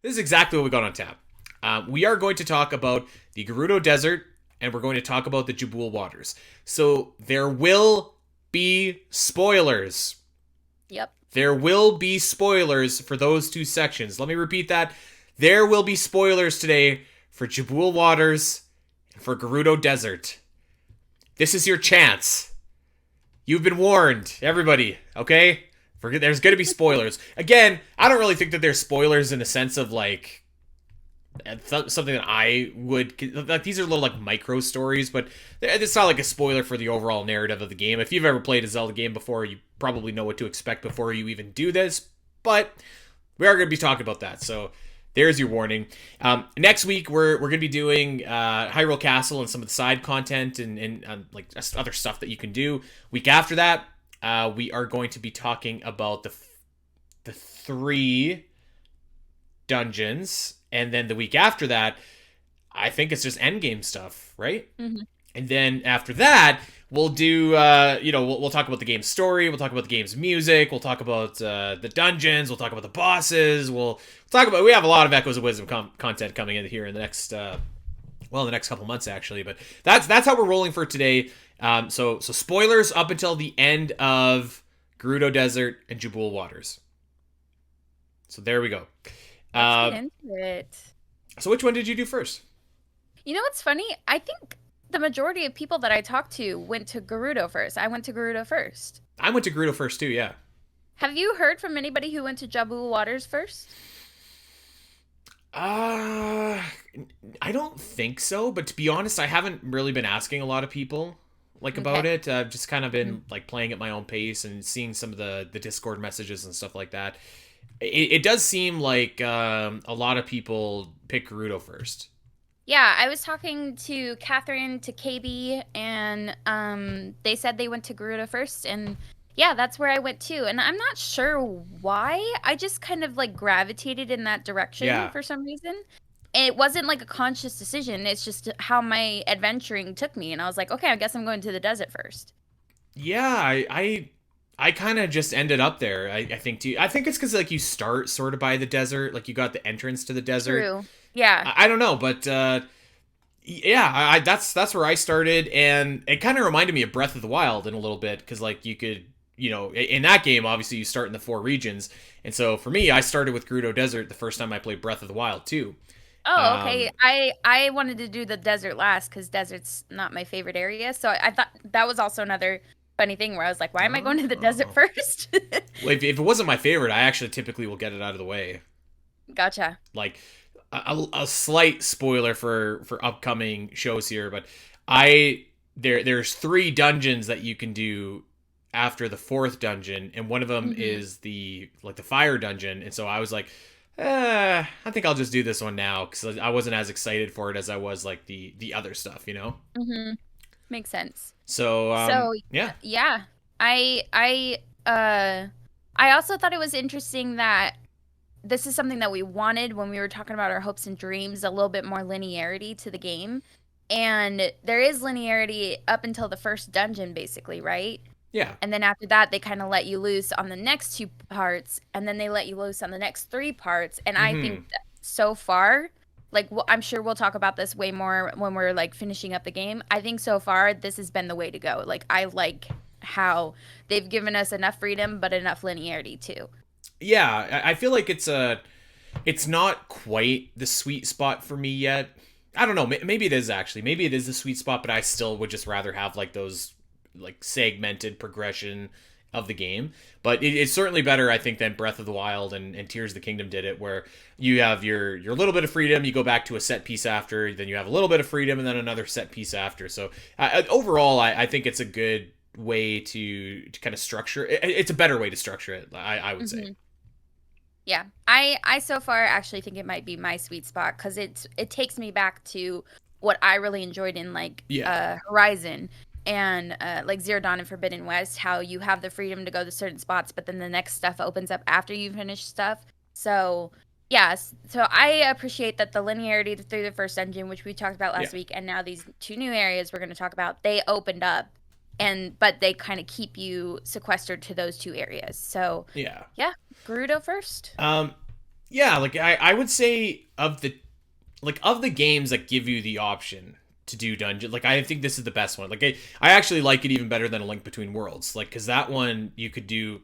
this is exactly what we got on tap. We are going to talk about the Gerudo Desert, and we're going to talk about the Jabul waters. So there will be spoilers. Yep. There will be spoilers for those two sections. Let me repeat that. There will be spoilers today for Jabul waters and for Gerudo Desert. This is your chance. You've been warned, everybody, okay? There's going to be spoilers. Again, I don't really think that there's spoilers in the sense of, like, something that I would... Like, these are little, like, micro stories, but it's not like a spoiler for the overall narrative of the game. If you've ever played a Zelda game before, you probably know what to expect before you even do this, but we are going to be talking about that, so... There's your warning. Next week, we're going to be doing Hyrule Castle and some of the side content and like other stuff that you can do. Week after that, we are going to be talking about the 3 dungeons. And then the week after that, I think it's just endgame stuff, right? Mm-hmm. And then after that, we'll do, we'll talk about the game's story. We'll talk about the game's music. We'll talk about the dungeons. We'll talk about the bosses. We'll talk about, we have a lot of Echoes of Wisdom content coming in here in the next, the next couple months, actually. But that's how we're rolling for today. So spoilers up until the end of Gerudo Desert and Jabul Waters. So there we go. Let's get into it. So which one did you do first? You know what's funny? I think the majority of people that I talked to went to Gerudo first. I went to Gerudo first. I went to Gerudo first too, yeah. Have you heard from anybody who went to Jabul Waters first? I don't think so, but to be honest, I haven't really been asking a lot of people about it. I've just kind of been like playing at my own pace and seeing some of the Discord messages and stuff like that. It does seem like a lot of people pick Gerudo first. Yeah, I was talking to Catherine, to KB, and they said they went to Gerudo first, and yeah, that's where I went too. And I'm not sure why. I just kind of like gravitated in that direction for some reason. And it wasn't like a conscious decision. It's just how my adventuring took me, and I was like, okay, I guess I'm going to the desert first. Yeah, I kind of just ended up there. I think too. I think it's because like you start sort of by the desert, like you got the entrance to the desert. True. Yeah. I don't know, but that's where I started, and it kind of reminded me of Breath of the Wild in a little bit, because like you could, in that game, obviously you start in the 4 regions, and so for me, I started with Gerudo Desert the first time I played Breath of the Wild too. Oh, okay. I wanted to do the desert last because desert's not my favorite area, so I thought that was also another funny thing where I was like, why am I going to the desert first? Well, if it wasn't my favorite, I actually typically will get it out of the way. Gotcha. Like a slight spoiler for upcoming shows here, but there's 3 dungeons that you can do after the 4th dungeon, and one of them is the fire dungeon, and so I was like, I think I'll just do this one now because I wasn't as excited for it as I was like the other stuff, Mm-hmm. Makes sense. So yeah. I also thought it was interesting that this is something that we wanted when we were talking about our hopes and dreams, a little bit more linearity to the game. And there is linearity up until the first dungeon, basically, right? Yeah. And then after that, they kind of let you loose on the next 2 parts, and then they let you loose on the next 3 parts. And I think that so far, like, I'm sure we'll talk about this way more when we're, like, finishing up the game. I think so far, this has been the way to go. Like, I like how they've given us enough freedom, but enough linearity, too. Yeah, I feel like it's not quite the sweet spot for me yet. I don't know, maybe it is actually. Maybe it is the sweet spot, but I still would just rather have, like, those, like, segmented progression of the game. But it's certainly better, I think, than Breath of the Wild and Tears of the Kingdom did it, where you have your little bit of freedom, you go back to a set piece after, then you have a little bit of freedom, and then another set piece after. So overall, I think it's a good way to kind of structure it. It's a better way to structure it, I would say. Yeah, I so far actually think it might be my sweet spot because it takes me back to what I really enjoyed in Horizon and like Zero Dawn and Forbidden West, how you have the freedom to go to certain spots, but then the next stuff opens up after you finish stuff. So yes, so I appreciate that the linearity through the first dungeon, which we talked about last week, and now these 2 new areas we're going to talk about, they opened up. But they kind of keep you sequestered to those 2 areas. So yeah, Gerudo first. Yeah, like I would say of the games that give you the option to do dungeon, like I think this is the best one. Like I actually like it even better than A Link Between Worlds, like because that one you could do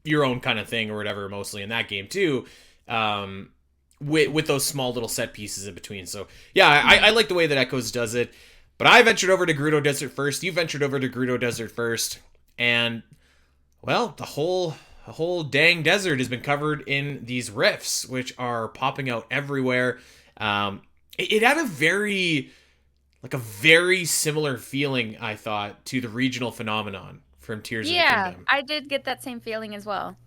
your own kind of thing or whatever, mostly in that game too, um, with those small little set pieces in between. So yeah, I like the way that Echoes does it. But I ventured over to Gerudo Desert first. You ventured over to Gerudo Desert first, and well, the whole dang desert has been covered in these rifts, which are popping out everywhere. It had a very similar feeling, I thought, to the regional phenomenon from Tears of the Yeah, Kingdom. I did get that same feeling as well.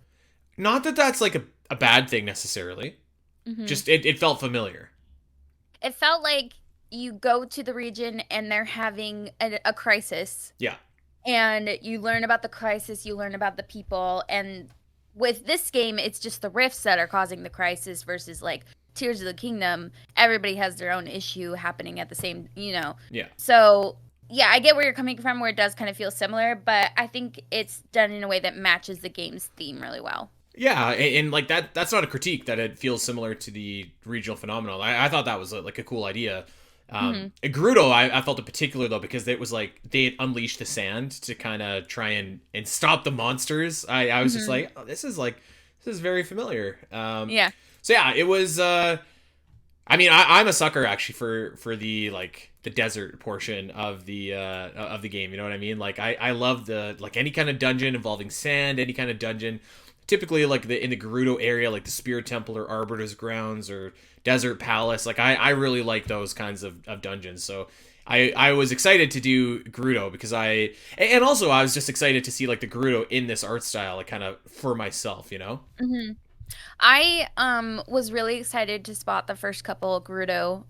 Not that that's like a bad thing necessarily. Hmm. Just it felt familiar. It felt like you go to the region and they're having a crisis, Yeah. and you learn about the crisis, you learn about the people, and with this game, it's just the rifts that are causing the crisis versus like Tears of the Kingdom. Everybody has their own issue happening at the same, Yeah. So yeah, I get where you're coming from, where it does kind of feel similar, but I think it's done in a way that matches the game's theme really well. Yeah, and like that's not a critique that it feels similar to the regional phenomenon. I thought that was like a cool idea. Hmm. Gerudo, I felt in particular though because it was like they had unleashed the sand to kind of try and stop the monsters. I was just Hmm. like, oh, this is very familiar. Yeah. So yeah, it was. I mean, I'm a sucker actually for the like the desert portion of the game. You know what I mean? Like I love the like any kind of dungeon involving sand, any kind of dungeon. Typically, like in the Gerudo area, like the Spirit Temple or Arbiter's Grounds or Desert Palace. Like I really like those kinds of dungeons. So I was excited to do Gerudo because and also I was just excited to see like the Gerudo in this art style, like kind of for myself, you know? Hmm. I was really excited to spot the first couple Gerudo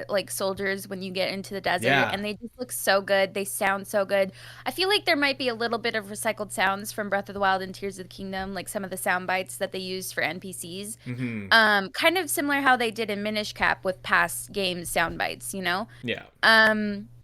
like soldiers when you get into the desert, Yeah. and they just look so good. They sound so good. I feel like there might be a little bit of recycled sounds from Breath of the Wild and Tears of the Kingdom, like some of the sound bites that they used for NPCs. Hmm. Kind of similar how they did in Minish Cap with past games sound bites, you know? Yeah.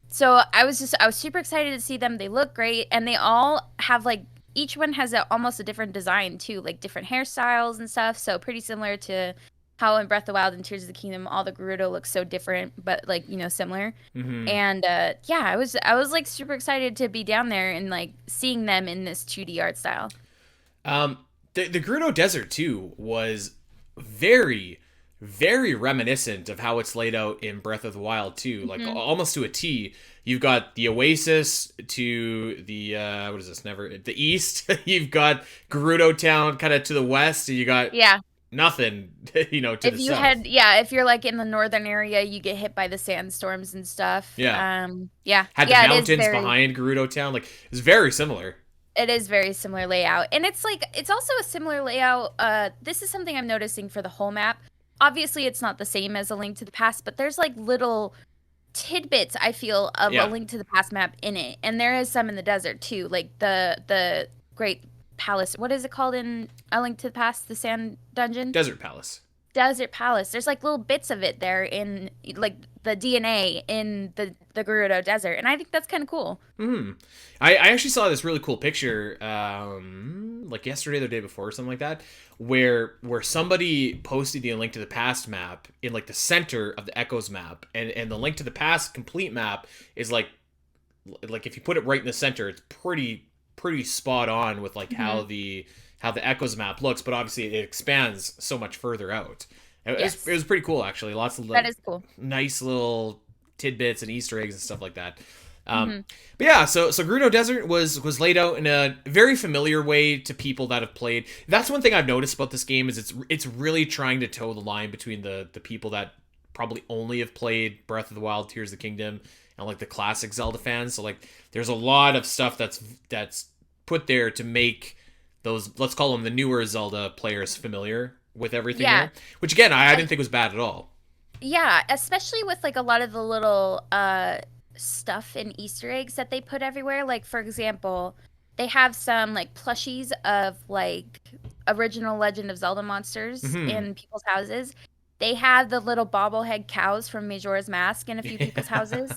So I was super excited to see them. They look great, and they all have like each one has almost a different design too, like different hairstyles and stuff. So pretty similar to how in Breath of the Wild and Tears of the Kingdom, all the Gerudo look so different, but like similar. Hmm. And yeah, I was like super excited to be down there and like seeing them in this 2D art style. Um, the Gerudo Desert too was very, very reminiscent of how it's laid out in Breath of the Wild too, like Hmm. almost to a T. You've got the Oasis to the what is this? Never the east. You've got Gerudo Town kind of to the west, and you got Yeah. nothing, to the If you south. had, yeah, if you're like in the northern area, you get hit by the sandstorms and stuff. Yeah, Yeah, had the yeah, it is mountains very, behind Gerudo Town. Like it's very similar. it is very similar layout, and it's like it's also a similar layout. This is something I'm noticing for the whole map. Obviously, it's not the same as A Link to the Past, but there's like little tidbits I feel of A Yeah, Link to the Past map in it, and there is some in the desert too, like the Great Palace. What is it called in A Link to the Past? The Sand Dungeon. Desert Palace. Desert Palace. There's like little bits of it there in like the DNA in the Gerudo Desert, and I think that's kind of cool. Hmm. I actually saw this really cool picture, like yesterday or the day before, or something like that, where somebody posted the Link to the Past map in like the center of the Echoes map, and the Link to the Past complete map is like if you put it right in the center, it's pretty spot on with like Hmm. how the Echoes map looks, but obviously it expands so much further out. It Yes, was pretty cool actually. Lots of that like is cool. nice little tidbits and Easter eggs and stuff like that. Um, Hmm. but yeah, so Gerudo Desert was laid out in a very familiar way to people that have played. That's one thing I've noticed about this game is it's really trying to toe the line between the people that probably only have played Breath of the Wild, Tears of the Kingdom, and like the classic Zelda fans. So like, there's a lot of stuff that's put there to make those, let's call them the newer Zelda players, familiar with everything Yeah, there. Which again, I didn't think was bad at all. yeah, especially with like a lot of the little stuff and Easter eggs that they put everywhere. Like for example, they have some like plushies of like original Legend of Zelda monsters Hmm. in people's houses. They have the little bobblehead cows from Majora's Mask in a few people's Yeah. houses.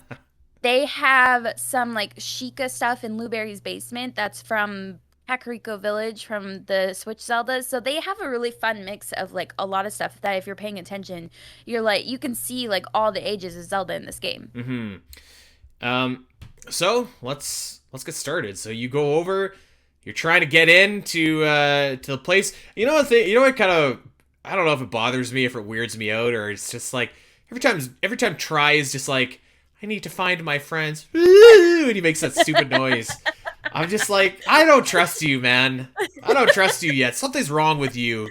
They have some like Sheikah stuff in Blueberry's basement that's from Kakariko Village from the Switch Zeldas. So they have a really fun mix of like a lot of stuff that if you're paying attention, you're like you can see like all the ages of Zelda in this game. So let's get started. So you go over, you're trying to get into to the place. You know what thing? You know what kind of, I don't know if it bothers me, if it weirds me out, or it's just like every time Try is just like, I need to find my friends, and he makes that stupid noise. I'm just like, I don't trust you, man. I don't trust you yet. Something's wrong with you.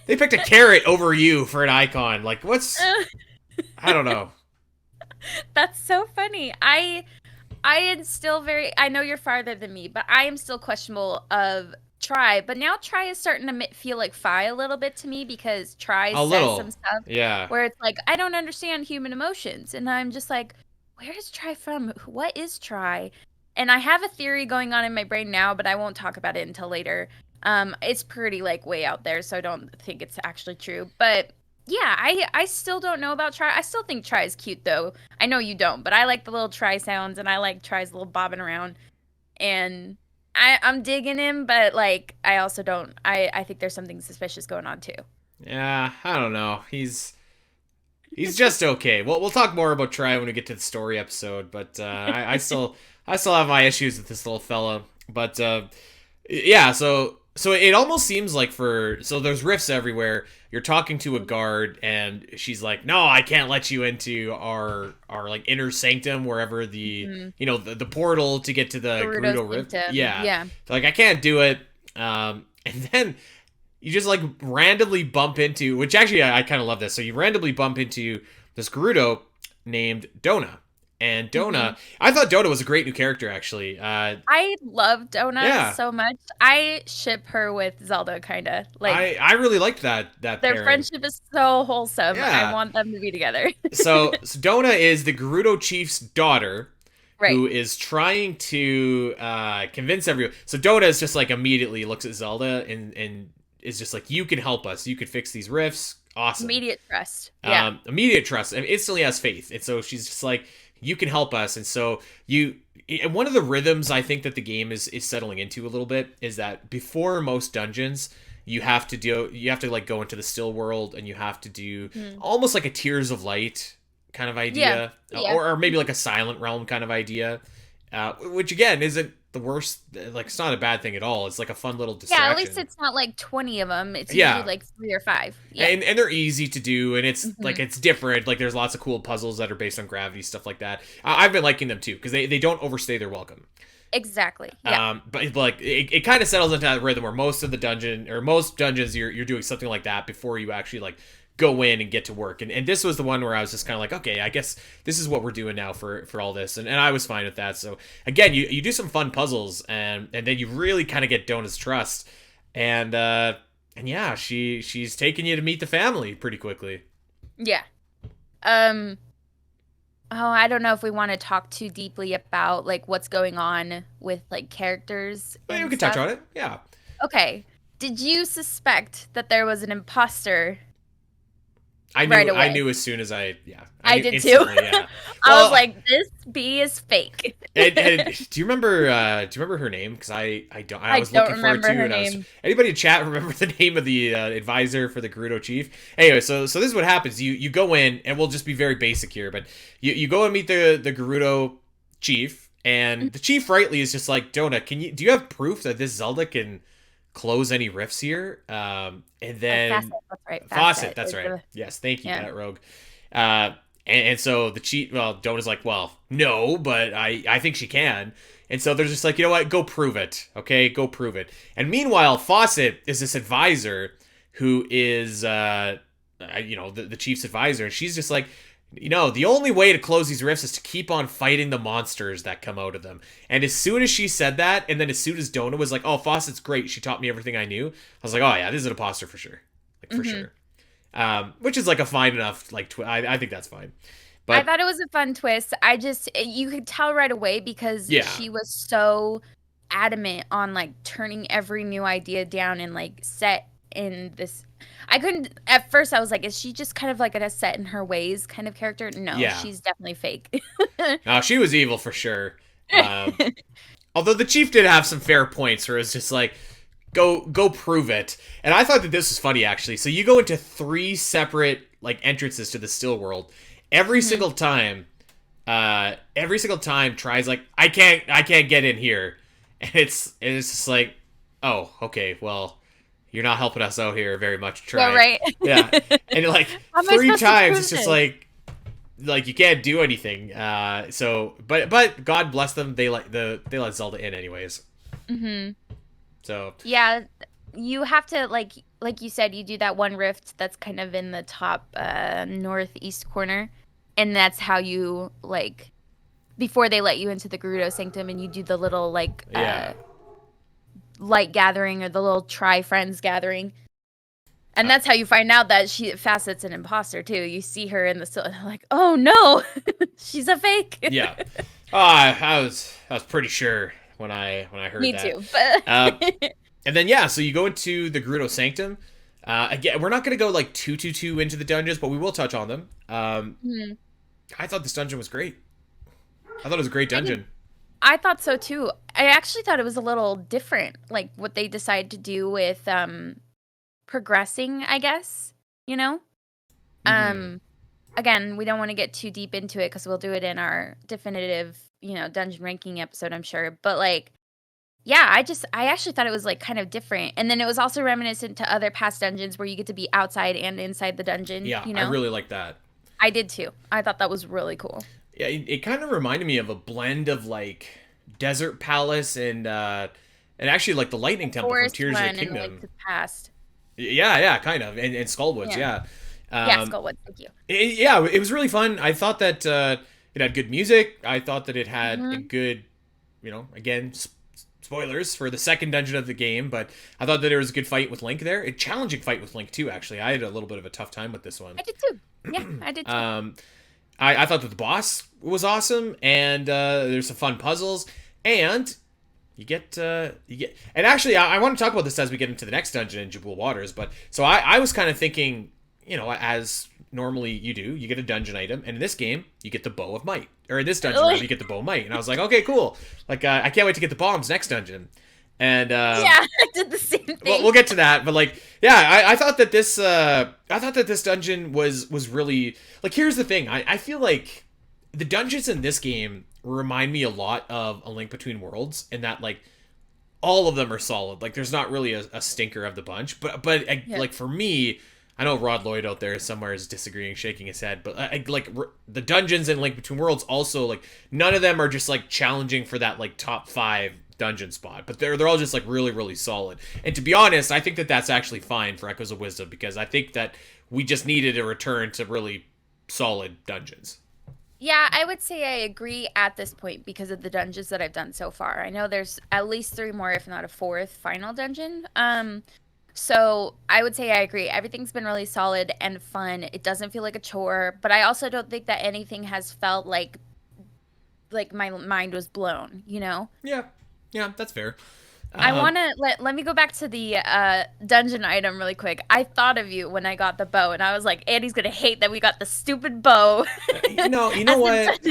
They picked a carrot over you for an icon. Like, what's? I don't know. That's so funny. I am still very. I know you're farther than me, but I am still questionable of Try. But now Try is starting to feel like Fi a little bit to me because Try says some stuff. Yeah. Where it's like, I don't understand human emotions, and I'm just like, where is Try from? What is Try? And I have a theory going on in my brain now, but I won't talk about it until later. It's pretty like way out there, so I don't think it's actually true. But yeah, I still don't know about Try. I still think Try is cute though. I know you don't, but I like the little Try sounds, and I like Try's little bobbing around. And I'm digging him, but like I also don't. I think there's something suspicious going on too. Yeah, I don't know. He's just okay. We'll talk more about Try when we get to the story episode, but I still have my issues with this little fella. But yeah, so it almost seems like so there's rifts everywhere. You're talking to a guard, and she's like, "No, I can't let you into our like inner sanctum, wherever the the portal to get to the Gerudo rift." Yeah. So, like, I can't do it. And then you just like randomly bump into, which actually I kind of love this. So you randomly bump into this Gerudo named Dona. And Dona, I thought Dona was a great new character, actually. I love Dona so much. I ship her with Zelda, kind of. Like, I really liked that their pairing. Friendship is so wholesome. Yeah. I want them to be together. so Dona is the Gerudo chief's daughter, who is trying to convince everyone. So Dona is just like immediately looks at Zelda and is just like, you can help us. You could fix these rifts. Awesome. Immediate trust. Yeah. Immediate trust. And instantly has faith. And so she's just like, you can help us. And so and one of the rhythms I think that the game is settling into a little bit is that before most dungeons, you have to like go into the still world, and you have to do almost like a Tears of Light kind of idea, or maybe like a Silent Realm kind of idea, which again isn't the worst. Like, it's not a bad thing at all. It's like a fun little distraction. Yeah, at least it's not like 20 of them. It's usually like 3 or 5. Yeah. And they're easy to do, and it's like, it's different. Like, there's lots of cool puzzles that are based on gravity, stuff like that. I've been liking them too, because they don't overstay their welcome. Exactly. Yeah. But like it kind of settles into that rhythm where most dungeons you're doing something like that before you actually like go in and get to work. And this was the one where I was just kind of like, okay, I guess this is what we're doing now for all this. And I was fine with that. So again, you do some fun puzzles, and then you really kind of get Dona's trust. And yeah, she's taking you to meet the family pretty quickly. Yeah. I don't know if we want to talk too deeply about like what's going on with like characters. Well, we can touch on it. Yeah. Okay. Did you suspect that there was an imposter? I knew as soon as I did too. Yeah. I was like, this bee is fake. and do you remember her name? Because I was looking for it too. And anybody in chat remember the name of the advisor for the Gerudo chief? Anyway, so this is what happens. You go in, and we'll just be very basic here, but you go and meet the Gerudo chief, and the chief rightly is just like, Dona, do you have proof that this Zelda can close any rifts here? And then Faucet, that's right. Yes, thank you, Bat Rogue. And so the chief, Dona's like, well, no, but I think she can. And so they're just like, you know what, go prove it. Okay, go prove it. And meanwhile, Faucet is this advisor who is the chief's advisor, and she's just like, the only way to close these rifts is to keep on fighting the monsters that come out of them. And as soon as she said that, and then as soon as Dona was like, oh, Faucet's great, she taught me everything I knew, I was like, oh yeah, this is an imposter for sure. Like, for sure. Which is like a fine enough, like, I think that's fine. But I thought it was a fun twist. You could tell right away because she was so adamant on like turning every new idea down and like set in this. I couldn't, at first I was like, is she just kind of like a set in her ways kind of character? No, she's definitely fake. No, she was evil for sure. Although the chief did have some fair points where it's just like, go prove it. And I thought that this was funny actually. So you go into 3 separate like entrances to the still world. Every single time tries like I can't get in here. And it's just like, oh, okay, well, you're not helping us out here very much. Try. Yeah, right. Yeah. And like How am I 3 supposed to times prove it's just this? like you can't do anything. So but God bless them, they let Zelda in anyways. Mm-hmm. So Yeah, you have to like you said, you do that one rift that's kind of in the top northeast corner, and that's how you like before they let you into the Gerudo Sanctum, and you do the little like yeah. light gathering or the little try friends gathering. And that's how you find out that Facet's an imposter too. You see her in the like, oh no, she's a fake. Yeah. I was pretty sure when I heard Me that. too. But And then yeah, so you go into the Gerudo Sanctum. Again, we're not gonna go like too into the dungeons, but we will touch on them. I thought this dungeon was great. I thought it was a great dungeon. I thought so too. I actually thought it was a little different, like what they decided to do with progressing, I guess, you know? Again, we don't want to get too deep into it because we'll do it in our definitive, dungeon ranking episode, I'm sure. But like, yeah, I actually thought it was like kind of different. And then it was also reminiscent to other past dungeons where you get to be outside and inside the dungeon. Yeah, I really like that. I did too. I thought that was really cool. Yeah, it kind of reminded me of a blend of like Desert Palace and actually like the Lightning Temple from Tears of the Kingdom. And, like, the past. Yeah, kind of, and Skullwoods, yeah. Skullwoods, thank you. It was really fun. I thought that it had good music. I thought that it had a good, again, spoilers for the second dungeon of the game, but I thought that there was a good fight with Link there. A challenging fight with Link too, actually. I had a little bit of a tough time with this one. I did too. Yeah, I did too. I thought that the boss was awesome, and there's some fun puzzles, and you get, and actually, I want to talk about this as we get into the next dungeon in Jabul Waters, but, so I was kind of thinking, as normally you do, you get a dungeon item, and in this game, you get the Bow of Might, or in this dungeon, you get the Bow of Might, and I was like, okay, cool, like, I can't wait to get the bombs next dungeon. And yeah, I did the same thing. We'll get to that, but like, yeah, I thought that this dungeon was really like. Here's the thing, I feel like the dungeons in this game remind me a lot of A Link Between Worlds, in that like all of them are solid. Like, there's not really a stinker of the bunch, but like for me, I know Rod Lloyd out there somewhere is disagreeing, shaking his head, but the dungeons in Link Between Worlds also, like, none of them are just like challenging for that like top 5 dungeon spot, but they're all just like really solid. And to be honest, I think that that's actually fine for Echoes of Wisdom, because I think that we just needed a return to really solid dungeons. Yeah, I would say I agree at this point because of the dungeons that I've done so far. I know there's at least 3 more, if not a 4th final dungeon. So I would say I agree. Everything's been really solid and fun. It doesn't feel like a chore, but I also don't think that anything has felt like my mind was blown, Yeah, that's fair. I want to let me go back to the dungeon item really quick. I thought of you when I got the bow, and I was like, Andy's gonna hate that we got the stupid bow. You know what?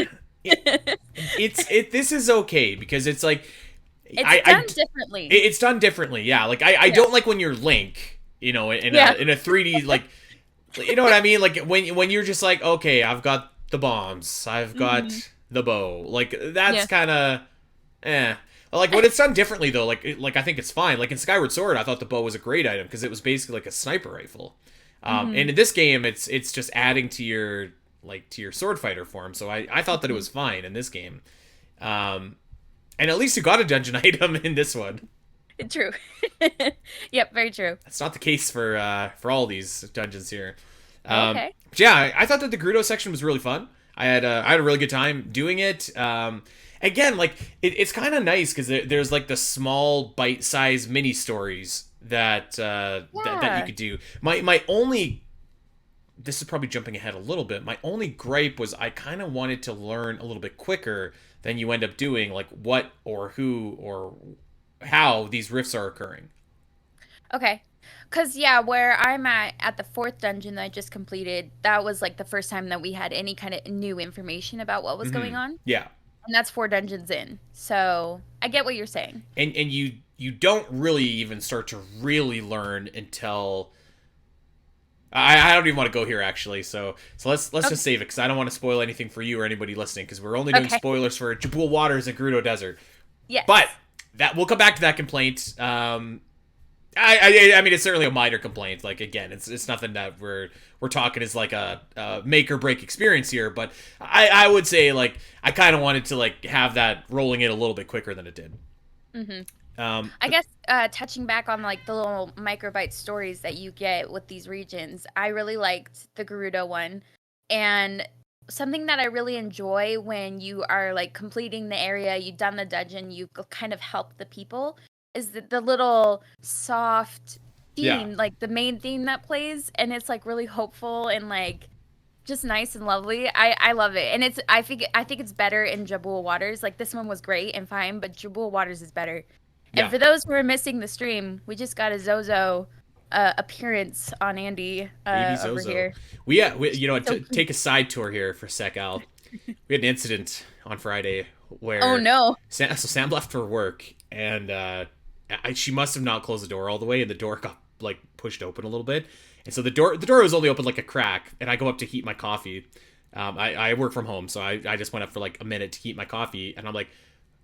This is okay, because it's like it's done differently. It's done differently, yeah. Like I don't like when you're Link, in a 3D, like, you know what I mean? Like when you're just like, okay, I've got the bombs, I've got the bow, like that's kind of Like, when it's done differently, though, like I think it's fine. Like, in Skyward Sword, I thought the bow was a great item, because it was basically like a sniper rifle. And in this game, it's just adding to your sword fighter form. So I thought that it was fine in this game. And at least you got a dungeon item in this one. True. Yep, very true. That's not the case for all these dungeons here. Okay. But yeah, I thought that the Gerudo section was really fun. I had a really good time doing it. Again, like, it's kind of nice because there's like the small bite-sized mini stories that you could do. My only, this is probably jumping ahead a little bit, my only gripe was I kind of wanted to learn a little bit quicker than you end up doing, like what or who or how these rifts are occurring. Okay. Because, yeah, where I'm at the 4th dungeon that I just completed, that was like the first time that we had any kind of new information about what was going on. Yeah. And that's 4 dungeons in. So I get what you're saying. And you don't really even start to really learn until I don't even want to go here actually. So let's Okay. just save it because I don't want to spoil anything for you or anybody listening because we're only doing Okay. spoilers for Jabul Waters and Gerudo Desert. Yes. But that we'll come back to that complaint. I mean, it's certainly a minor complaint. Like again, it's nothing that we're talking is like a make or break experience here. But I would say like I kind of wanted to like have that rolling in a little bit quicker than it did. I guess touching back on like the little microbite stories that you get with these regions, I really liked the Gerudo one. And something that I really enjoy when you are like completing the area, you've done the dungeon, you kind of help the people, is the little soft theme, like the main theme that plays, and it's like really hopeful and like just nice and lovely. I love it, and I think it's better in Jabul Waters. Like this one was great and fine, but Jabul Waters is better. And for those who are missing the stream, we just got a Zozo appearance on Andy over here. We you know, take a side tour here for a sec, Al. We had an incident on Friday where oh no, Sam left for work and she must have not closed the door all the way, and the door got like pushed open a little bit, and so the door was only open like a crack, and I go up to heat my coffee. I work from home, so I just went up for like a minute to heat my coffee, and I'm like,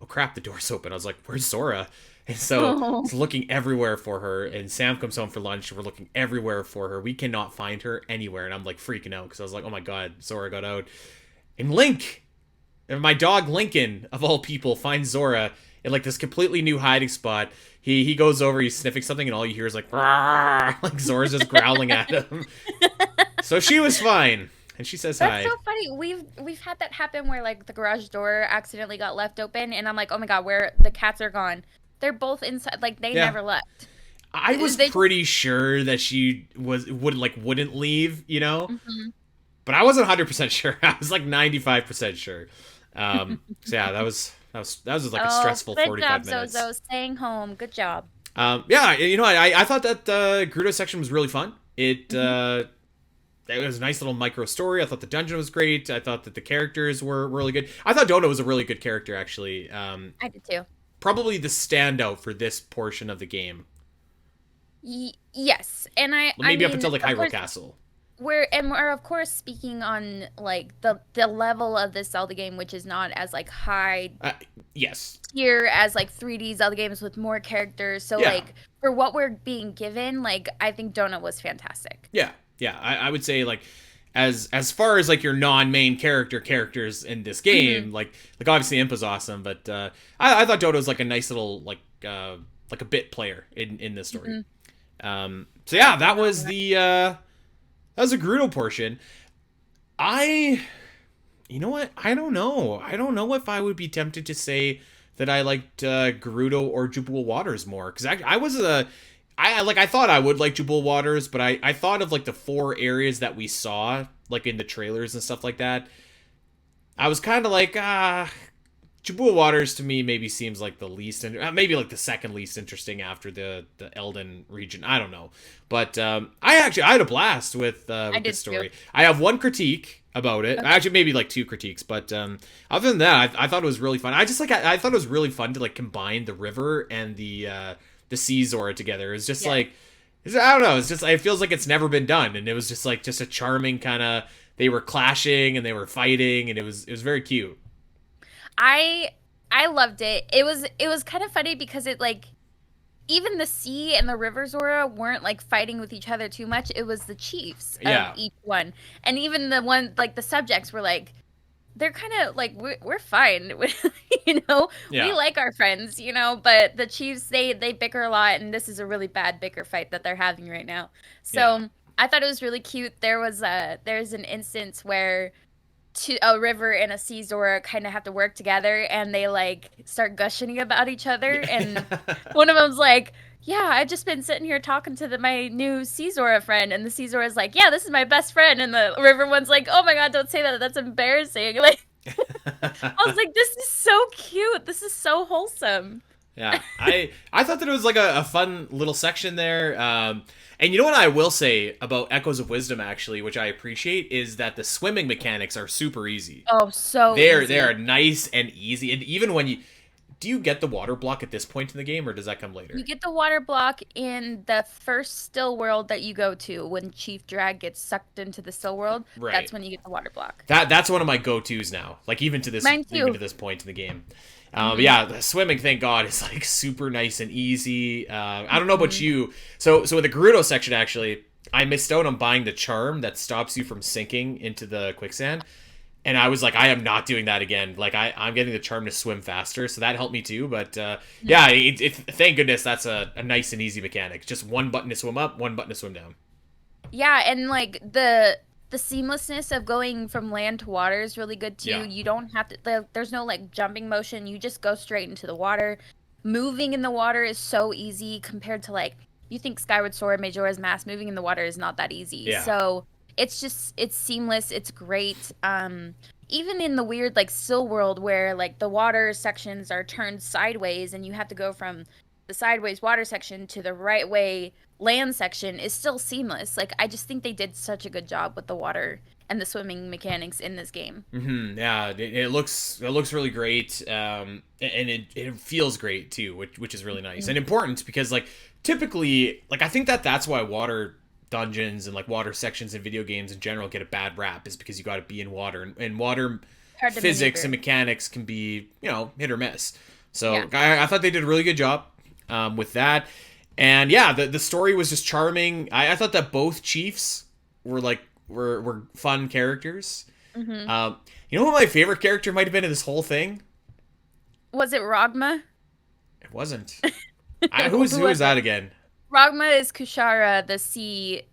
oh crap, the door's open. I was like, where's Zora? And so I was looking everywhere for her, and Sam comes home for lunch, and we're looking everywhere for her. We cannot find her anywhere, and I'm like freaking out because I was like, oh my god, Zora got out. And Link, and my dog Lincoln, of all people, finds Zora in like this completely new hiding spot. He goes over, he's sniffing something, and all you hear is like, "Rawr!" Like Zora's just growling at him. So she was fine, and she says hi. That's so funny. We've had that happen where like the garage door accidentally got left open, and I'm like, oh my god, where the cats are gone? They're both inside. Like they never left. I was pretty sure that she wouldn't leave, you know, but I wasn't 100% sure. I was like 95% sure. So yeah, that was like a stressful 45 minutes. Zozo, staying home. Good job. Yeah, you know, I thought that the Gerudo section was really fun. It was a nice little micro story. I thought the dungeon was great. I thought that the characters were really good. I thought Dono was a really good character, actually. I did too. Probably the standout for this portion of the game. Yes, and maybe up until like Hyrule Castle. We're of course speaking on like the level of this Zelda game, which is not as like high yes tier as like 3D Zelda games with more characters. So like for what we're being given, like I think Donut was fantastic. Yeah, I would say like as far as like your non-main characters in this game, like obviously Impa's awesome, but I thought Dodo was like a nice little like a bit player in this story. So yeah, that was the Gerudo portion. You know what? I don't know if I would be tempted to say that I liked Gerudo or Jabul Waters more, because I thought I would like Jabul Waters, but I thought of like the 4 areas that we saw like in the trailers and stuff like that. I was kind of like Jabul Waters to me maybe seems like the least, maybe like the second least interesting after the Elden region. I don't know, but I had a blast with this story. Too. I have one critique about it. Okay. Actually, maybe like 2 critiques, but other than that, I thought it was really fun. I thought it was really fun to like combine the river and the sea Zora together. It's just like, I don't know. It's just, it feels like it's never been done, and it was just like a charming kind of. They were clashing and they were fighting, and it was very cute. I loved it. It was kind of funny because it like even the sea and the river Zora weren't like fighting with each other too much. It was the chiefs of each one, and even the one like the subjects were like they're kind of like we're fine, you know. We like our friends, you know. But the chiefs they bicker a lot, and this is a really bad bicker fight that they're having right now. So I thought it was really cute. There's an instance where a river and a sea Zora kind of have to work together, and they like start gushing about each other, and one of them's like, yeah, I've just been sitting here talking to my new sea Zora friend, and the sea Zora's like, yeah, this is my best friend, and the river one's like, oh my god, don't say that, that's embarrassing. Like I was like, this is so cute, this is so wholesome. Yeah, I thought that it was like a fun little section there. And you know what I will say about Echoes of Wisdom, actually, which I appreciate, is that the swimming mechanics are super easy. Oh, so They're easy. nice and easy, and even when do you get the water block at this point in the game, or does that come You later? get the water block in the first still world that you go to when Chief Drag gets sucked into the still world. Right. That's when you get the water block. That's one of my go-tos now. Like Mine even too. to this point in the game. Hmm. Yeah, the swimming, thank God, is like super nice and easy. I don't know about Hmm. you. So with the Gerudo section, actually, I missed out on buying the charm that stops you from sinking into the quicksand. And I was like, I am not doing that again. Like I'm getting the charm to swim faster, so that helped me too. But yeah, thank goodness that's a nice and easy mechanic. Just one button to swim up, one button to swim down. Yeah, and like the seamlessness of going from land to water is really good too. Yeah. You don't have to there's no like jumping motion. You just go straight into the water. Moving in the water is so easy compared to like you think Skyward Sword, Majora's Mask, moving in the water is not that easy. Yeah. So it's seamless, it's great. Even in the weird like still world where like the water sections are turned sideways and you have to go from the sideways water section to the right way land section is still seamless. Like I just think they did such a good job with the water and the swimming mechanics in this game. Yeah, it looks really great, and it feels great too, which is really nice and important because like typically like I think that's why water dungeons and like water sections in video games in general get a bad rap is because you got to be in water and water Hard to physics maneuver. and mechanics can be hit or miss. So Yeah. I thought they did a really good job with that, and yeah, the story was just charming. I thought that both chiefs were like were fun characters. Hmm. You know what my favorite character might have been in this whole thing? Was it Rogma? It wasn't. Who Who was was that it? again? Rogma is Kushara, the sea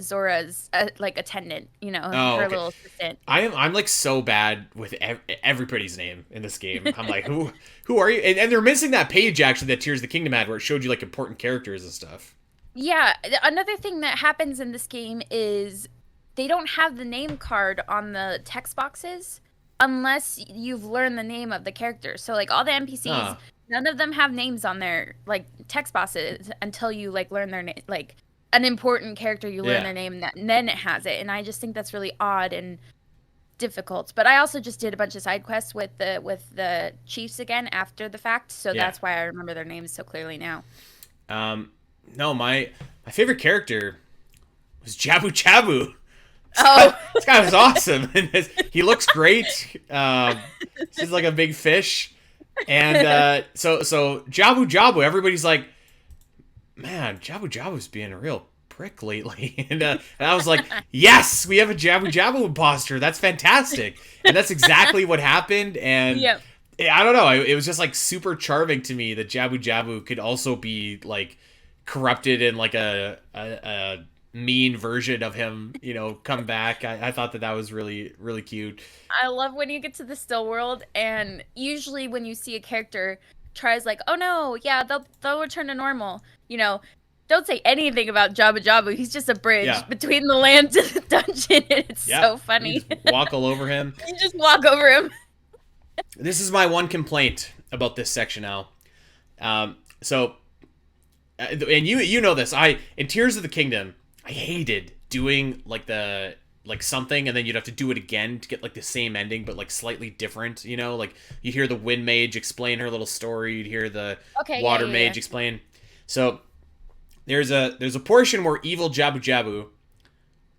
Zora's like attendant, Oh, her okay. little assistant. I'm like so bad with everybody's name in this game. I'm like, who are you? And they're missing that page actually that Tears of the Kingdom had where it showed you like important characters and stuff. Yeah, another thing that happens in this game is they don't have the name card on the text boxes unless you've learned the name of the character. So like all the NPCs, Huh. none of them have names on their like text boxes until you like learn their name. Like an important character, you learn Yeah. their name, and then it has it. And I just think that's really odd and difficult. But I also just did a bunch of side quests with the chiefs again after the fact, so Yeah. that's why I remember their names so clearly now. Um. No, my favorite character was Jabu Jabu. Oh, This guy was awesome. And he looks great. He's like a big fish. And so Jabu Jabu, everybody's like, man, Jabu Jabu's being a real prick lately. And I was like, yes, we have a Jabu Jabu imposter. That's fantastic. And that's exactly what happened. And yep. I don't know. It was just like super charming to me that Jabu Jabu could also be like corrupted and like a mean version of him, come back. I thought that was really, really cute. I love when you get to the still world, and usually when you see a character tries like, oh no, yeah, they'll return to normal. Don't say anything about Jabba Jabu. He's just a bridge Yeah. between the land to the dungeon, and it's Yeah. so You funny. just walk all over him. You just walk over him. This is my one complaint about this section now. So, and you know this. In Tears of the Kingdom, I hated doing like something and then you'd have to do it again to get like the same ending but like slightly different. Like you'd hear the Wind Mage explain her little story. You'd hear the Okay, Water yeah. Mage explain. So there's a portion where evil Jabu Jabu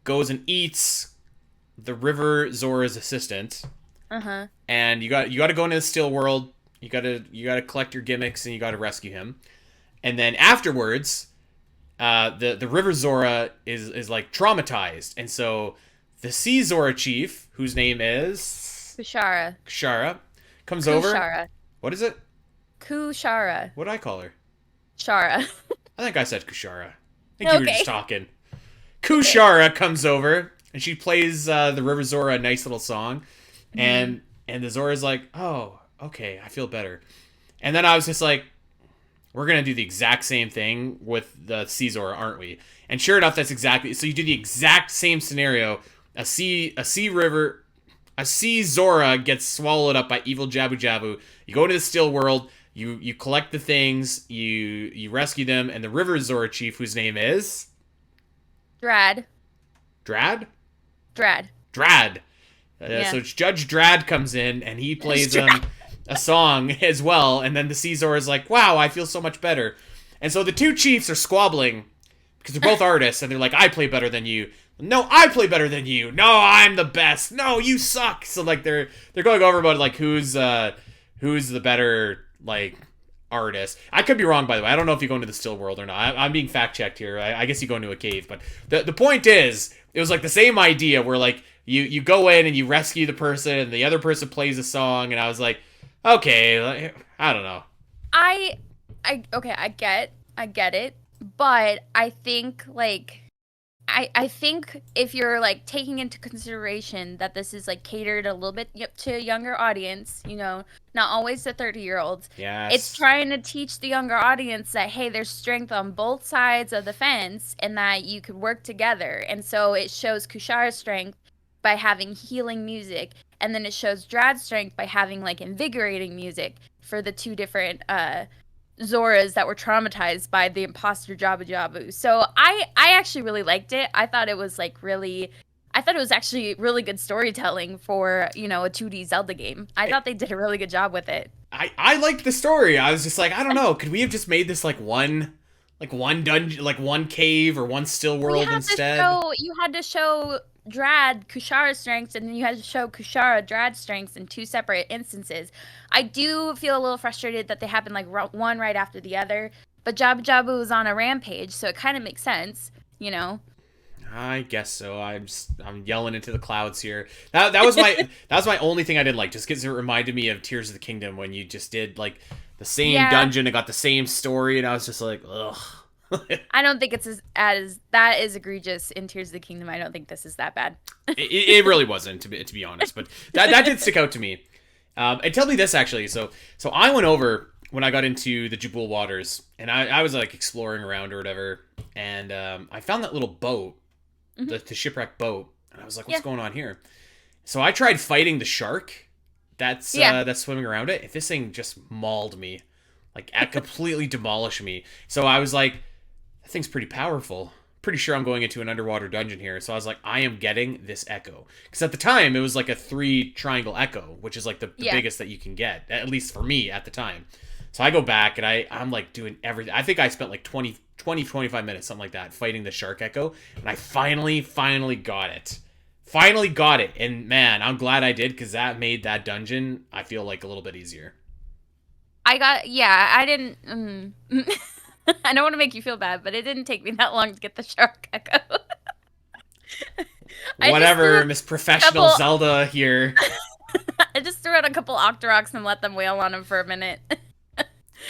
goes and eats the River Zora's assistant. Uh-huh. And you got to go into the still world. You got to collect your gimmicks and you got to rescue him. And then afterwards, the River Zora is like traumatized, and so the Sea Zora chief, whose name is Kshara, comes over. Kushara. What is it? Kushara. What did I call her? Shara. I think I said Kushara. I think you were Okay. just talking. Kushara comes over and she plays the River Zora a nice little song, and the Zora's like, oh, okay, I feel better. And then I was just like, we're gonna do the exact same thing with the Sea Zora, aren't we? And sure enough, that's exactly so. You do the exact same scenario. A sea Zora gets swallowed up by evil Jabu Jabu. You go into the still world. You collect the things, you rescue them, and the River Zora chief, whose name is Drad. Drad. Drad. Drad. Yeah. So Judge Drad comes in and he plays a song as well, and then the Sea Zora is like, "Wow, I feel so much better." And so the two chiefs are squabbling because they're both artists, and they're like, "I play better than you." "No, I play better than you." "No, I'm the best." "No, you suck." So like they're going over about like who's the better like artist. I could be wrong, by the way. I don't know if you go into the still world or not. I'm being fact checked here. I guess you go into a cave, but the point is, it was like the same idea where like you go in and you rescue the person, and the other person plays a song, and I was like, okay, like, I don't know. Okay, I get it, but I think like I think if you're like taking into consideration that this is like catered a little bit to a younger audience, you know, not always the 30-year-olds. Yes. It's trying to teach the younger audience that hey, there's strength on both sides of the fence and that you could work together. And so it shows Kushara's strength by having healing music, and then it shows Drad's strength by having like invigorating music for the two different Zoras that were traumatized by the imposter Jabu. So I actually really liked it. I thought it was actually really good storytelling for, you know, a 2D Zelda game. I thought they did a really good job with it. I liked the story. I was just like, I don't know, could we have just made this like one dungeon, like one cave or one still world instead? You had to show Drad Kushara's strengths, and then you had to show Kushara Drad's strengths in two separate instances. I do feel a little frustrated that they happened like one right after the other, but Jabu was on a rampage, so it kind of makes sense, you know. I guess so. I'm yelling into the clouds here. That was my only thing I didn't like, just because it reminded me of Tears of the Kingdom when you just did like the same dungeon and got the same story, and I was just like, ugh. I don't think it's as that is egregious in Tears of the Kingdom. I don't think this is that bad. It really wasn't, to be honest, but that did stick out to me. And tell me this actually. So I went over when I got into the Jabul waters, and I was like exploring around or whatever, and I found that little boat, the shipwreck boat, and I was like, what's going on here? So I tried fighting the shark that's swimming around it. This thing just mauled me, like completely demolished me. So I was like, that thing's pretty powerful. Pretty sure I'm going into an underwater dungeon here. So I was like, I am getting this echo. Because at the time, it was like a 3 triangle echo, which is like the biggest that you can get, at least for me at the time. So I go back and I'm like doing everything. I think I spent like 25 minutes, something like that, fighting the shark echo. And I finally got it. Finally got it. And man, I'm glad I did, because that made that dungeon, I feel like, a little bit easier. I didn't... I don't want to make you feel bad, but it didn't take me that long to get the shark echo. Whatever, Miss Professional Zelda here. I just threw out a couple Octoroks and let them wail on him for a minute.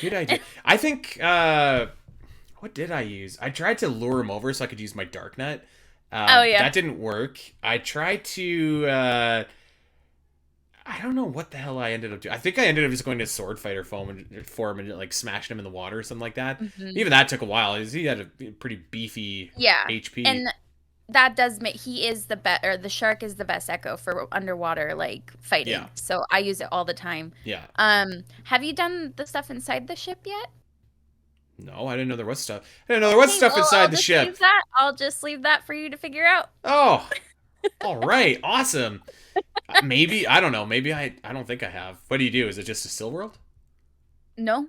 Good idea. I think, what did I use? I tried to lure him over so I could use my Dark Net. That didn't work. I tried to, I don't know what the hell I ended up doing. I think I ended up just going to Sword Fighter form and like smashing him in the water or something like that. Mm-hmm. Even that took a while. He had a pretty beefy HP. And that does make the shark is the best echo for underwater like fighting. Yeah. So I use it all the time. Yeah. Have you done the stuff inside the ship yet? No, I didn't know there was stuff. I didn't know there was stuff inside the ship. I'll just leave that for you to figure out. Oh. All right. Awesome. Maybe, I don't know. Maybe I don't think I have. What do you do? Is it just a still world? No.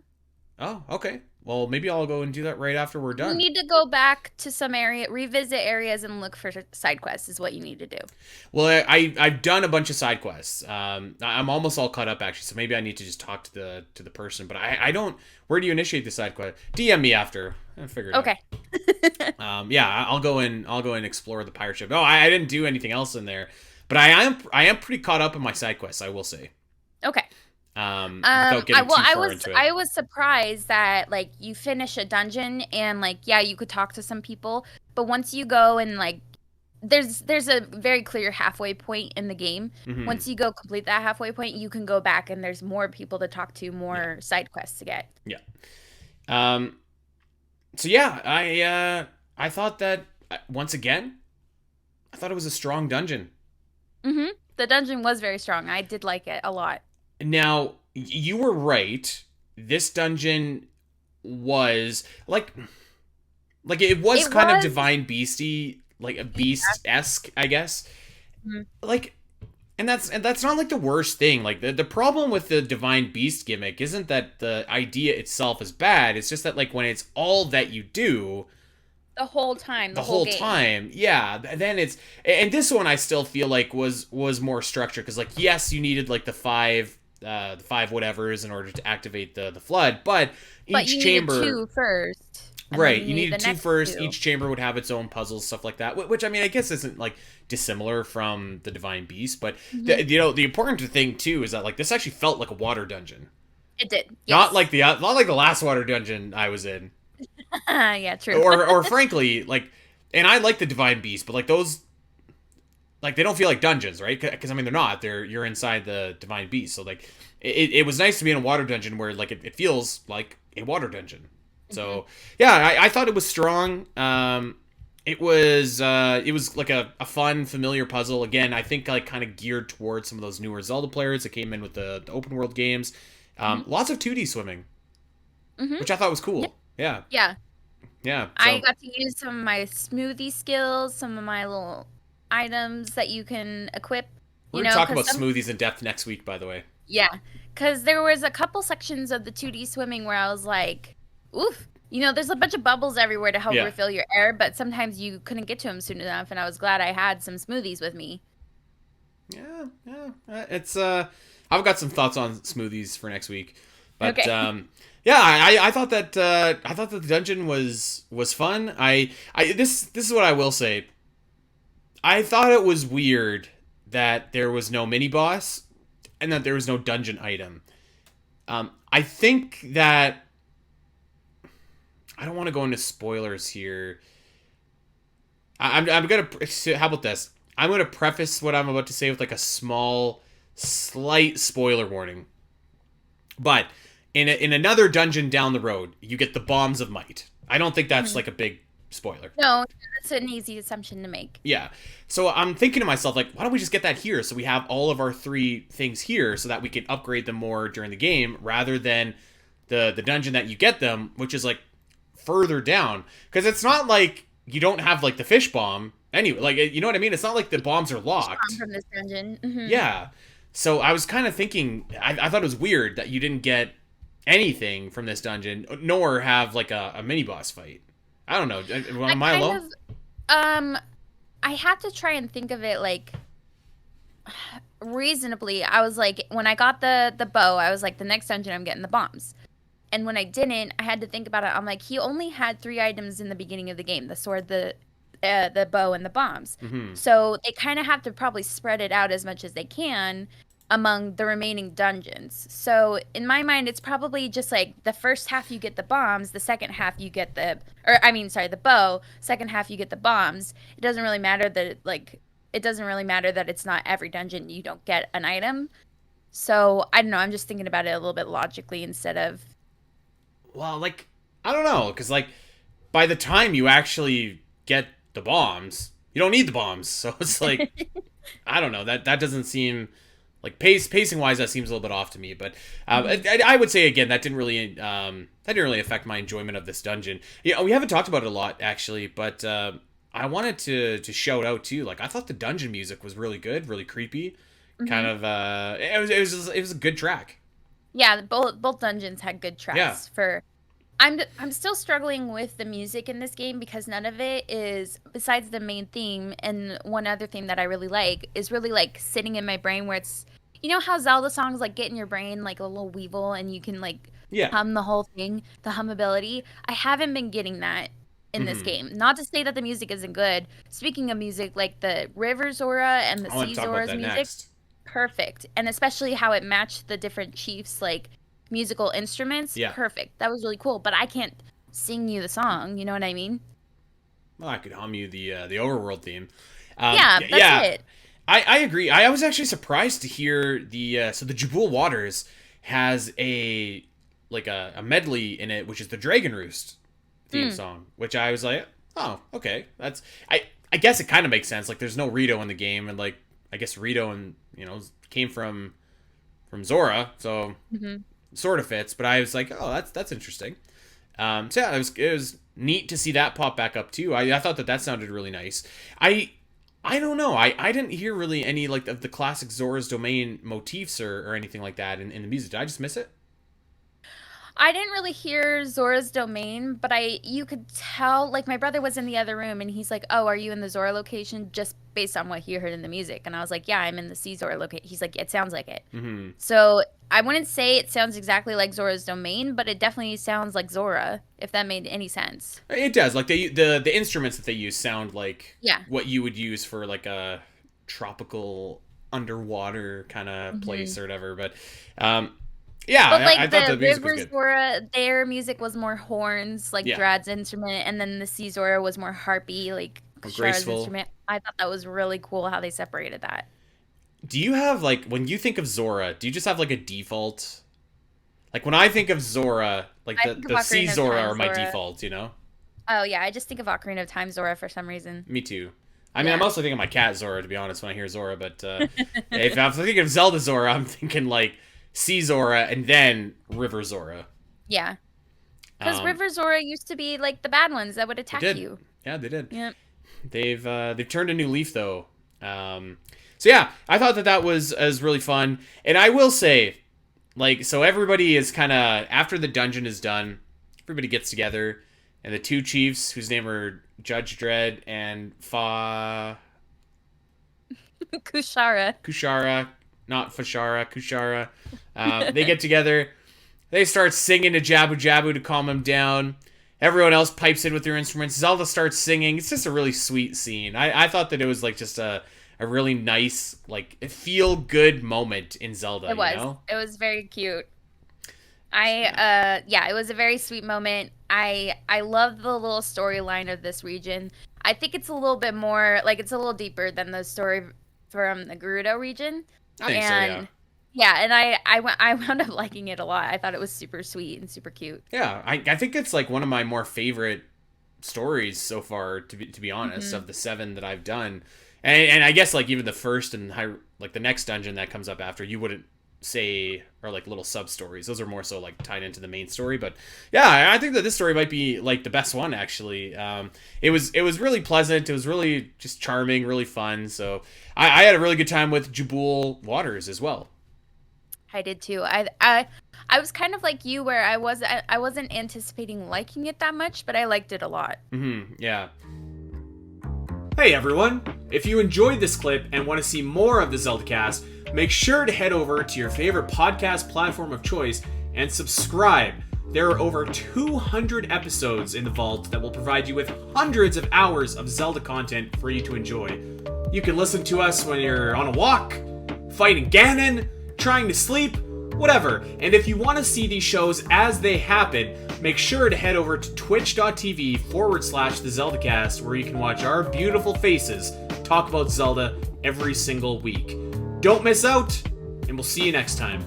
Oh, okay. Well, maybe I'll go and do that right after we're done. You need to go back to some revisit areas and look for side quests is what you need to do. Well, I've done a bunch of side quests. I'm almost all caught up, actually, so maybe I need to just talk to the person. But I don't... Where do you initiate the side quest? DM me after. I'll figure it out. Yeah, I'll go and explore the pirate ship. Oh, I didn't do anything else in there. But I am pretty caught up in my side quests, I will say. Okay. Without getting too far into it. I was surprised that like you finish a dungeon and like you could talk to some people, but once you go and like there's a very clear halfway point in the game. Mm-hmm. Once you go complete that halfway point, you can go back and there's more people to talk to, more side quests to get. Yeah. So yeah, I thought that once again, I thought it was a strong dungeon. Mm-hmm. The dungeon was very strong. I did like it a lot. Now, you were right this dungeon was like it was It kind of was. divine beasty, like a beast-esque, I guess. Mhm. Like, and that's not like the worst thing. Like the problem with the divine beast gimmick isn't that the idea itself is bad. It's just that like when it's all that you do The whole time, the the whole whole game. time, yeah, then it's, and this one I still feel like was more structured because like yes, you needed like the five whatevers in order to activate the flood, but But each you needed chamber. two first, and then Right, you you needed needed the two next first. two. Each chamber would have its own puzzles, stuff like that. Which I mean, I guess isn't like dissimilar from the Divine Beast, but Hmm. the important thing too is that like this actually felt like a water dungeon, It did, not like yes. the last water dungeon I was in, Yeah, true. or frankly like, and I like the Divine Beast, but like those, like they don't feel like dungeons, right? Because I mean they're not. You're inside the Divine Beast, so like it was nice to be in a water dungeon where like it feels like a water dungeon. Hmm. So yeah, I thought it was strong. It was like a fun, familiar puzzle. Again, I think like kind of geared towards some of those newer Zelda players that came in with the open world games. Hmm. Lots of 2D swimming, Hmm. which I thought was Yeah. cool. Yeah, Yeah. yeah. I So got to use some of my smoothie skills, some of my little items that you can equip, we're gonna talk because about smoothies in depth next week, by the way. yeah, because there was a couple sections of the 2D swimming where I was like, oof, there's a bunch of bubbles everywhere to help Yeah. refill your air, but sometimes you couldn't get to them soon enough, and I was glad I had some smoothies with me. Yeah, yeah. It's I've got some thoughts on smoothies for next week, but Okay. yeah, I thought that the dungeon was fun. This is what I will say. I thought it was weird that there was no mini boss and that there was no dungeon item. I think that I don't want to go into spoilers here. I'm gonna, how about this? I'm gonna preface what I'm about to say with like a small, slight spoiler warning. But in another dungeon down the road, you get the bombs of might. I don't think that's Mhm. like a big spoiler. No, that's an easy assumption to make. Yeah. So I'm thinking to myself like, why don't we just get that here so we have all of our three things here so that we can upgrade them more during the game rather than the dungeon that you get them, which is like further down, because it's not like you don't have like the fish bomb anyway, like you know what I mean, it's not like the bombs are From locked. this dungeon. Hmm. Yeah, so I was kind of thinking, I thought it was weird that you didn't get anything from this dungeon nor have like a mini boss fight. I don't know, I am I kind alone? of, um, I had to try and think of it like reasonably. I was like, when I got the bow, I was like, the next dungeon I'm getting the bombs. And when I didn't, I had to think about it. I'm like, he only had three items in the beginning of the game: the sword, the bow, and the bombs. Mm-hmm. So they kind of have to probably spread it out as much as they can among the remaining dungeons. So in my mind, it's probably just like the first half you get the bombs, the second half you get the bow. Second half you get the bombs. It doesn't really matter that it's not every dungeon you don't get an item. So I don't know. I'm just thinking about it a little bit logically instead of. Well, like, I don't know, because like by the time you actually get the bombs, you don't need the bombs, so it's like, I don't know, that doesn't seem like pacing wise, that seems a little bit off to me. But Mhm. I would say again, that didn't really affect my enjoyment of this dungeon. Yeah, we haven't talked about it a lot actually, but I wanted to shout out too. Like I thought the dungeon music was really good, really creepy. Kind Mhm. of it was a good track. Yeah, both dungeons had good Yeah. tracks for. I'm still struggling with the music in this game because none of it is, besides the main theme and one other theme that I really like, is really like sitting in my brain where it's, how Zelda songs like get in your brain like a little weevil and you can like Yeah. hum the whole thing, the hummability. I haven't been getting that in this Hmm. game. Not to say that the music isn't good. Speaking of music, like the River Zora and the I want Sea to talk about Zora's that music, next. perfect. And especially how it matched the different chiefs like musical instruments, Yeah. perfect. That was really cool, but I can't sing you the song, you know what I mean? Well, I could hum you the overworld theme. Yeah, that's Yeah, it. I agree. I was actually surprised to hear so the Jabul Waters has a medley in it, which is the Dragon Roost theme Mm, song, which I was like, oh, okay, I guess it kind of makes sense. Like, there's no Rito in the game, and like I guess Rito and came from Zora, so hmm sort of fits, but I was like, oh, that's interesting. So yeah, it was neat to see that pop back up too. I thought that sounded really nice. I don't know. I didn't hear really any like of the classic Zora's Domain motifs or anything like that in the music. Did I just miss it? I didn't really hear Zora's Domain, but you could tell, like, my brother was in the other room and he's like, oh, are you in the Zora location? Just based on what he heard in the music. And I was like, yeah, I'm in the C Zora location. He's like, it sounds like it. Mm-hmm. So I wouldn't say it sounds exactly like Zora's Domain, but it definitely sounds like Zora, if that made any sense. It does. Like the instruments that they use sound like yeah. what you would use for like a tropical underwater kind of place or whatever. But yeah, but like I thought the music was River good. Zora, their music was more horns, like Drad's instrument, and then the C Zora was more harpy, like Shara's instrument. I thought that was really cool how they separated that. Do you have, like, when you think of Zora, do you just have like a default? Like when I think of Zora, like the C Zora are my default, you know? Oh yeah, I just think of Ocarina of Time Zora for some reason. Me too. I mean, I'm also thinking of my cat Zora, to be honest, when I hear Zora, but if I'm thinking of Zelda Zora, I'm thinking like Sea Zora and then River Zora. Yeah. Because River Zora used to be like the bad ones that would attack you. Yeah, they did. Yep. They've turned a new leaf though. So yeah, I thought that was really fun. And I will say, like, so everybody is kind of, after the dungeon is done, everybody gets together, and the two chiefs, whose name are Judge Dredd and Kushara, not Fashara, Kushara. They get together. They start singing to Jabu Jabu to calm him down. Everyone else pipes in with their instruments. Zelda starts singing. It's just a really sweet scene. I thought that it was like just a really nice, like, feel good moment in Zelda. It was. You know? It was very cute. It was a very sweet moment. I love the little storyline of this region. I think it's a little bit more, like, it's a little deeper than the story from the Gerudo region. I think so, yeah. Yeah, and I wound up liking it a lot. I thought it was super sweet and super cute. Yeah, I think it's like one of my more favorite stories so far, to be honest, of the 7 that I've done. And I guess like even the first and like the next dungeon that comes up after, you wouldn't say are like little sub stories. Those are more so like tied into the main story. But yeah, I think that this story might be like the best one actually. It was really pleasant. It was really just charming, really fun. So I had a really good time with Jabul Waters as well. I did too. I was kind of like you, where I wasn't anticipating liking it that much, but I liked it a lot. Yeah. Hey everyone! If you enjoyed this clip and want to see more of the Zelda Cast, make sure to head over to your favorite podcast platform of choice and subscribe. There are over 200 episodes in the vault that will provide you with hundreds of hours of Zelda content for you to enjoy. You can listen to us when you're on a walk, fighting Ganon, trying to sleep, whatever. And if you want to see these shows as they happen, make sure to head over to twitch.tv/the Zelda Cast, where you can watch our beautiful faces talk about Zelda every single week. Don't miss out, and we'll see you next time.